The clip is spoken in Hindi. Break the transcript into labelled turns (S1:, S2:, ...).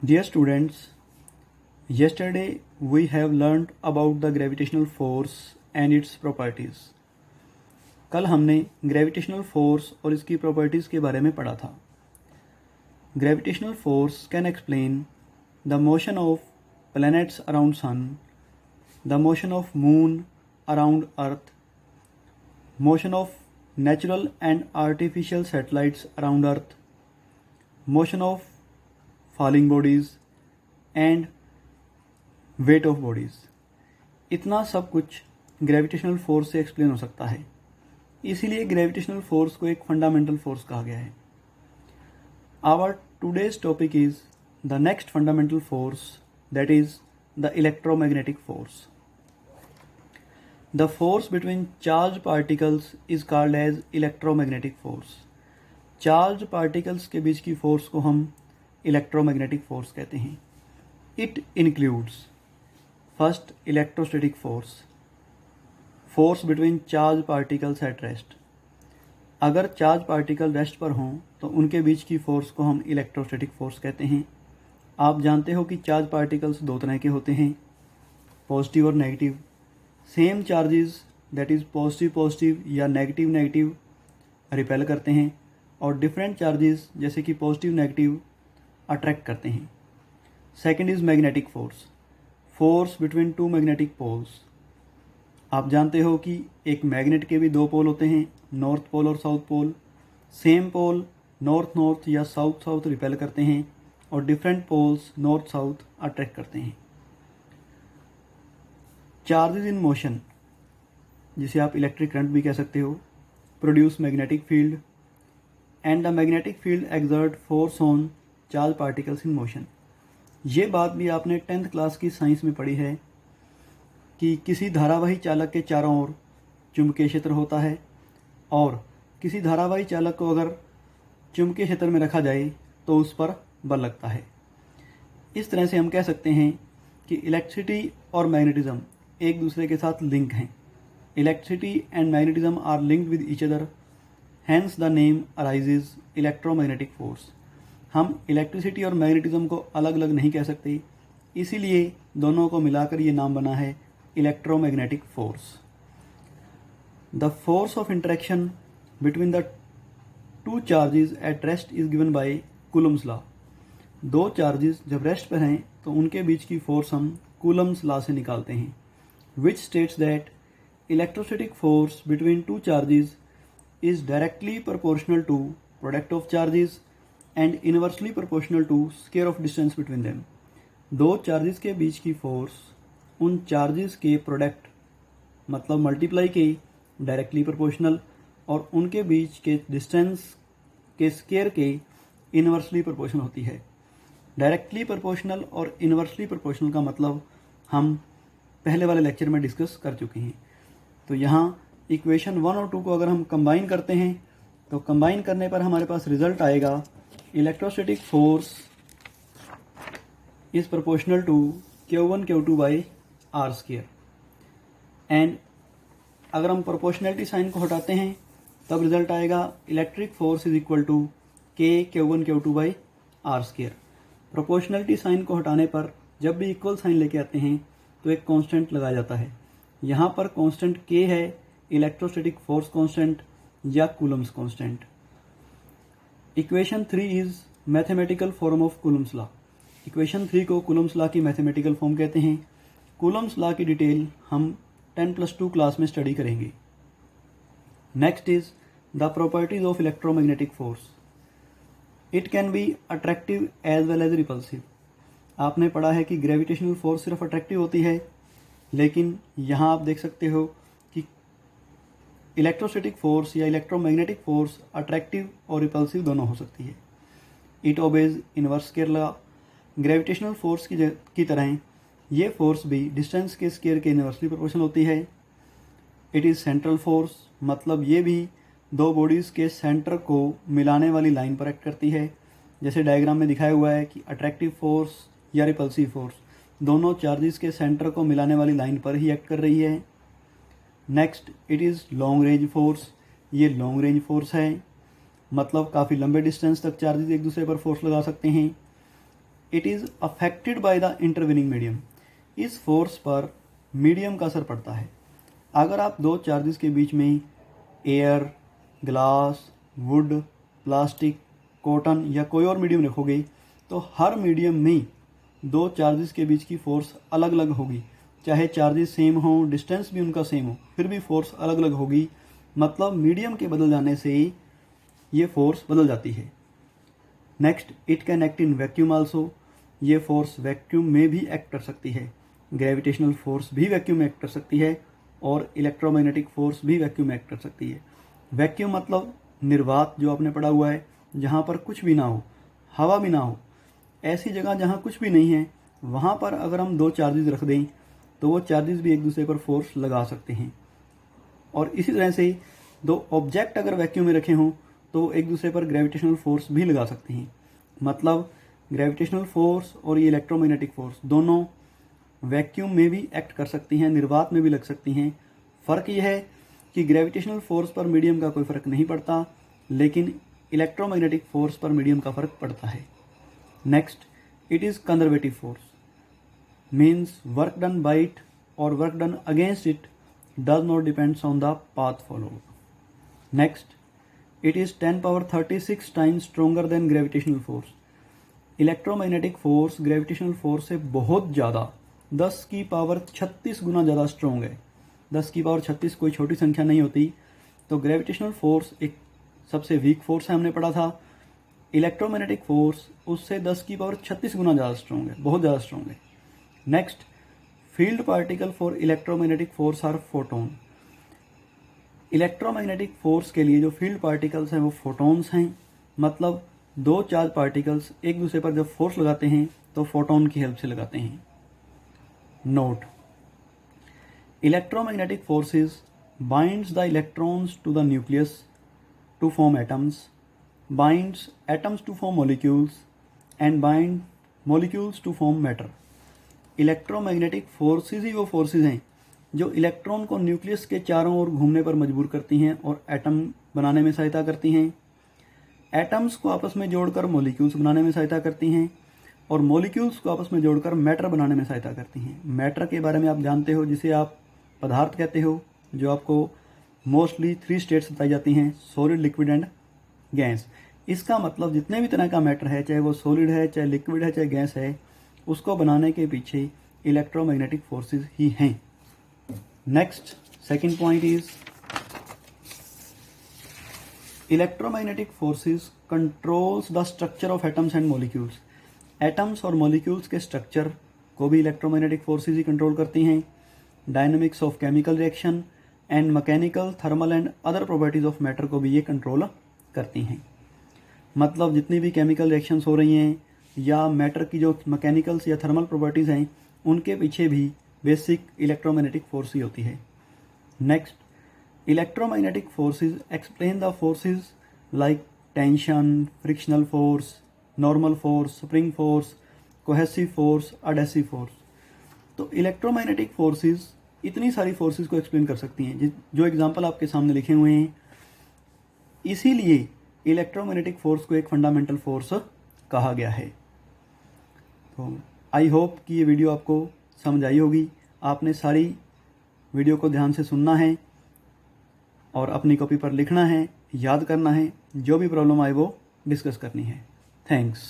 S1: Dear students, yesterday we have learned about the gravitational force and its properties. कल हमने ग्रेविटेशनल फोर्स और इसकी प्रॉपर्टीज़ के बारे में पढ़ा था. Gravitational force can explain the motion of planets around sun, the motion of moon around earth, motion of natural and artificial satellites around earth, motion of falling bodies and weight of bodies. इतना सब कुछ ग्रेविटेशनल फोर्स से एक्सप्लेन हो सकता है. इसीलिए ग्रेविटेशनल फोर्स को एक फंडामेंटल फोर्स कहा गया है. Our today's topic is the next fundamental force, that is the electromagnetic force. The force between charged particles is called as electromagnetic force. Charged particles के बीच की फोर्स को हम electromagnetic force कहते हैं. It includes first electrostatic force, force between charged particles at rest. अगर चार्ज पार्टिकल रेस्ट पर हों तो उनके बीच की फोर्स को हम इलेक्ट्रोस्टैटिक फोर्स कहते हैं. आप जानते हो कि चार्ज पार्टिकल्स दो तरह के होते हैं, पॉजिटिव और negative. Same charges that is positive positive या नेगेटिव नेगेटिव रिपेल करते हैं और डिफरेंट चार्जेस जैसे कि पॉजिटिव नेगेटिव अट्रैक्ट करते हैं. Second is magnetic force, force between two magnetic poles. आप जानते हो कि एक मैग्नेट के भी दो पोल होते हैं, नॉर्थ पोल और south pole. Same pole north north या साउथ साउथ रिपेल करते हैं और different poles north south attract करते हैं. चार्जेस इन मोशन, जिसे आप इलेक्ट्रिक करंट भी कह सकते हो, produce magnetic field and the magnetic field exert force on charge particles in motion. ये बात भी आपने 10th क्लास की साइंस में पढ़ी है कि किसी धारावाही चालक के चारों ओर चुंबकीय क्षेत्र होता है और किसी धारावाही चालक को अगर चुंबकीय क्षेत्र में रखा जाए तो उस पर बल लगता है. इस तरह से हम कह सकते हैं कि इलेक्ट्रिसिटी और मैग्नेटिज्म एक दूसरे के साथ लिंक हैं. Electricity and magnetism are linked with each other, hence the name arises electromagnetic force. हम इलेक्ट्रिसिटी और मैग्नेटिज्म को अलग अलग नहीं कह सकते, इसीलिए दोनों को मिलाकर ये नाम बना है electromagnetic force. The force of interaction between the two charges at rest is given by Coulomb's law. दो चार्जेस जब रेस्ट पर हैं तो उनके बीच की फोर्स हम कूलम्स लॉ से निकालते हैं, which states that electrostatic force between two charges is directly proportional to product of charges and inversely proportional to square of distance between them. दो चार्जेस के बीच की फोर्स उन चार्जेस के प्रोडक्ट मतलब मल्टीप्लाई के डायरेक्टली प्रोपोर्शनल और उनके बीच के डिस्टेंस के स्क्वायर के इनवर्सली प्रोपोर्शनल होती है. डायरेक्टली प्रोपोर्शनल और इनवर्सली प्रोपोर्शनल का मतलब हम पहले वाले लेक्चर में डिस्कस कर चुके हैं. तो यहाँ इक्वेशन 1 और 2 को अगर हम कंबाइन करते हैं तो कंबाइन करने पर हमारे पास रिजल्ट आएगा electrostatic force is proportional to Q1 Q2 by R square. And अगर हम प्रोपोर्शनलिटी साइन को हटाते हैं तब रिजल्ट आएगा electric force is equal to K Q1 Q2 by R square. Proportionality sign को हटाने पर जब भी इक्वल साइन लेके आते हैं तो एक कांस्टेंट लगाया जाता है. यहाँ पर कांस्टेंट K है इलेक्ट्रोस्टैटिक फोर्स कांस्टेंट या Coulomb's constant. Equation 3 is mathematical form of Coulomb's law. Equation 3 को कूलम्स लॉ की मैथमेटिकल फॉर्म कहते हैं. कूलम्स लॉ की डिटेल हम 10+2 क्लास में स्टडी करेंगे. Next is the properties of electromagnetic force. It can be attractive as well as repulsive. आपने पढ़ा है कि ग्रेविटेशनल फोर्स सिर्फ अट्रैक्टिव होती है, लेकिन यहाँ आप देख सकते हो कि इलेक्ट्रोस्टैटिक फोर्स या इलेक्ट्रोमैग्नेटिक फोर्स अट्रैक्टिव और रिपल्सिव दोनों हो सकती है. It obeys inverse square law. Gravitational force की तरह ये फोर्स भी डिस्टेंस के स्क्वायर के इनवर्सली प्रोपोर्शनल होती है. इट इज़ सेंट्रल फोर्स, मतलब ये भी दो बॉडीज़ के सेंटर को मिलाने वाली लाइन पर एक्ट करती है. जैसे डायग्राम में दिखाया हुआ है कि अट्रैक्टिव फोर्स या रिपल्सिव फोर्स दोनों चार्जेस के सेंटर को मिलाने वाली लाइन पर ही एक्ट कर रही है. Next it is long range force. ये लॉन्ग रेंज फोर्स है, मतलब काफ़ी लंबे डिस्टेंस तक चार्जेस एक दूसरे पर फोर्स लगा सकते हैं. It is affected by the intervening medium. इस फोर्स पर मीडियम का असर पड़ता है। अगर आप दो चार्जेस के बीच में air, glass, would, plastic, cotton या कोई और मीडियम रखोगे तो हर मीडियम में दो चार्जेस के बीच की फोर्स अलग अलग होगी। चाहे चार्जेस सेम हो, डिस्टेंस भी उनका सेम हो, फिर भी फोर्स अलग अलग होगी। मतलब मीडियम के बदल जाने से ये फोर्स बदल जाती है। Next, it can act in vacuum also. ये फोर्स वैक्यूम में भी एक्ट कर सकती है। ग्रेविटेशनल फोर्स भी वैक्यूम में एक्ट कर सकती है और इलेक्ट्रोमैग्नेटिक फोर्स भी वैक्यूम में एक्ट कर सकती है। वैक्यूम मतलब निर्वात, जो आपने पढ़ा हुआ है, जहाँ पर कुछ भी ना हो, हवा भी ना हो, ऐसी जगह जहाँ कुछ भी नहीं है, वहाँ पर अगर हम दो चार्जेस रख दें तो वो चार्जेस भी एक दूसरे पर फोर्स लगा सकते हैं। और इसी तरह से दो ऑब्जेक्ट अगर वैक्यूम में रखे हों तो वो एक दूसरे पर ग्रेविटेशनल फोर्स भी लगा सकते हैं। मतलब ग्रेविटेशनल फोर्स और ये इलेक्ट्रोमैग्नेटिक फोर्स दोनों वैक्यूम में भी एक्ट कर सकती हैं, निर्वात में भी लग सकती हैं। फ़र्क यह है कि ग्रेविटेशनल फोर्स पर मीडियम का कोई फ़र्क नहीं पड़ता, लेकिन इलेक्ट्रोमैग्नेटिक फोर्स पर मीडियम का फ़र्क पड़ता है। Next, it is conservative force, means work done by it और work done against it does not depends on the path followed. Next, it is 10⁻36 times stronger than gravitational force. Electromagnetic force gravitational force से बहुत ज़्यादा 10⁻36 गुना ज़्यादा स्ट्रोंग है। 10⁻36 कोई छोटी संख्या नहीं होती। तो ग्रेविटेशनल फोर्स एक सबसे वीक फोर्स है, हमने पढ़ा था। इलेक्ट्रोमैग्नेटिक फोर्स उससे 10⁻36 गुना ज़्यादा स्ट्रोंग है, बहुत ज़्यादा स्ट्रोंग है। Next, field particle for electromagnetic force are photon. Electromagnetic force के लिए जो फील्ड पार्टिकल्स हैं वो फोटोन्स हैं। मतलब दो चार्ज पार्टिकल्स एक दूसरे पर जब फोर्स लगाते हैं तो फोटोन की हेल्प से लगाते हैं। Note, electromagnetic forces binds the electrons to the nucleus to form atoms, binds atoms to form molecules and bind molecules to form matter. Electromagnetic forces ही वो फोर्सेस हैं जो इलेक्ट्रॉन को न्यूक्लियस के चारों ओर घूमने पर मजबूर करती हैं और एटम बनाने में सहायता करती हैं। एटम्स को आपस में जोड़कर मॉलिक्यूल्स बनाने में सहायता करती हैं और मॉलिक्यूल्स को आपस में जोड़कर मैटर बनाने में सहायता करती हैं। मैटर के बारे में आप जानते हो, जिसे आप पदार्थ कहते हो, जो आपको मोस्टली 3 स्टेट्स बताई जाती हैं, सॉलिड, लिक्विड एंड गैस। इसका मतलब जितने भी तरह का मैटर है, चाहे वो सॉलिड है, चाहे लिक्विड है, चाहे गैस है, उसको बनाने के पीछे इलेक्ट्रोमैग्नेटिक फोर्सेस ही हैं। Next, second point is electromagnetic forces controls the structure of atoms and molecules. Atoms और मॉलिक्यूल्स के स्ट्रक्चर को भी इलेक्ट्रोमैग्नेटिक फोर्सेस ही कंट्रोल करती हैं। Dynamics of chemical reaction and mechanical, thermal and other properties of matter को भी ये कंट्रोल करती हैं। मतलब जितनी भी केमिकल रिएक्शंस हो रही हैं या मैटर की जो मैकेनिकल्स या थर्मल प्रॉपर्टीज़ हैं, उनके पीछे भी बेसिक इलेक्ट्रोमैग्नेटिक फोर्स ही होती है। Next, electromagnetic forces explain the forces like tension, frictional force, normal force, spring force, cohesive force, adhesive force. तो इलेक्ट्रोमैग्नेटिक फोर्सेस इतनी सारी फोर्सेस को एक्सप्लेन कर सकती हैं, जो एग्जांपल आपके सामने लिखे हुए हैं। इसीलिए इलेक्ट्रोमैग्नेटिक फोर्स को एक फंडामेंटल फोर्स कहा गया है। तो आई होप कि ये वीडियो आपको समझ आई होगी। आपने सारी वीडियो को ध्यान से सुनना है और अपनी कॉपी पर लिखना है, याद करना है, जो भी प्रॉब्लम आए वो डिस्कस करनी है। थैंक्स।